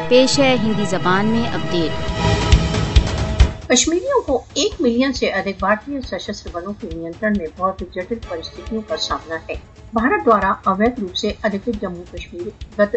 پیش ہے ہندی زبان میں اپڈیٹ۔ کشمیریوں کو 1 ملین سے ادھک بھارتی سشستر بلوں کے نینترن میں بہت جٹل پرستھتیوں کا سامنا ہے۔ بھارت دوارا اویدھ روپ سے ادھکت جموں کشمیر گت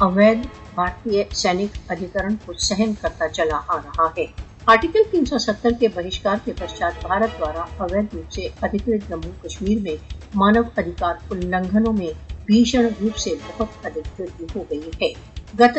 اویدھ بھارتی سینک ادھیکرن کو سہن کرتا چلا آ رہا ہے۔ آرٹیکل 370 کے بہشکار کے پشچات بھارت دوارا اویدھ روپ سے ادھکت جموں کشمیر میں مانو ادھیکار النگھنوں میں بھیشن روپ سے بہت ادھک وردھی ہو گئی ہے۔ گت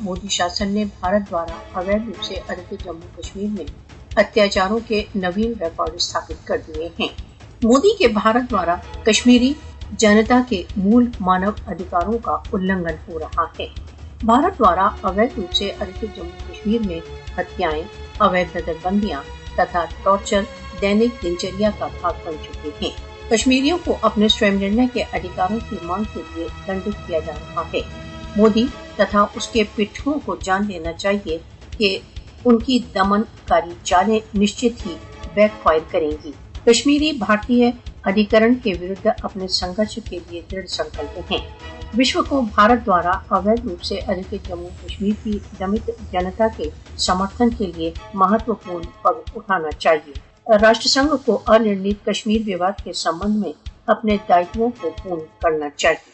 مودی شاسن نے بھارت دوارا اویدھ روپ سے ادھکت جموں کشمیر میں اتیاچاروں کے نوین ریکارڈ استھاپت کر دیے ہیں۔ مودی کے بھارت دوارا کشمیری جنتا کے مول مانو ادھیکاروں کا النگھن ہو رہا ہے۔ بھارت دوارا اویدھ روپ سے ادھکت جموں کشمیر میں ہتیائیں، اویدھ نظر بندیاں تتھا ٹارچر دینک دنچریا کا بھاگ بن چکے ہیں۔ کشمیریوں کو اپنے سوئم نرنے کے ادھیکاروں کی مانگ کے لیے دنڈت کیا جا رہا ہے۔ مودی تتھا اس کے پٹھوں کو جان لینا چاہیے کہ ان کی دمن کاری چالیں نشچت ہی بیک فائر کریں گی۔ کشمیری بھارتی ادھیکرن کے ورد اپنے سنگرش کے لیے دڑھ سنکلپ ہیں۔ وشو کو بھارت دوارا اویدھ روپ سے ادھکت جموں کشمیر کی دمت جنتا کے سمرتھن کے لیے مہتوپورن پگ اٹھانا چاہیے۔ راشٹر سنگھ کو انرنیت کشمیر وواد کے سمبند میں اپنے دائتووں کو پورن کرنا چاہیے۔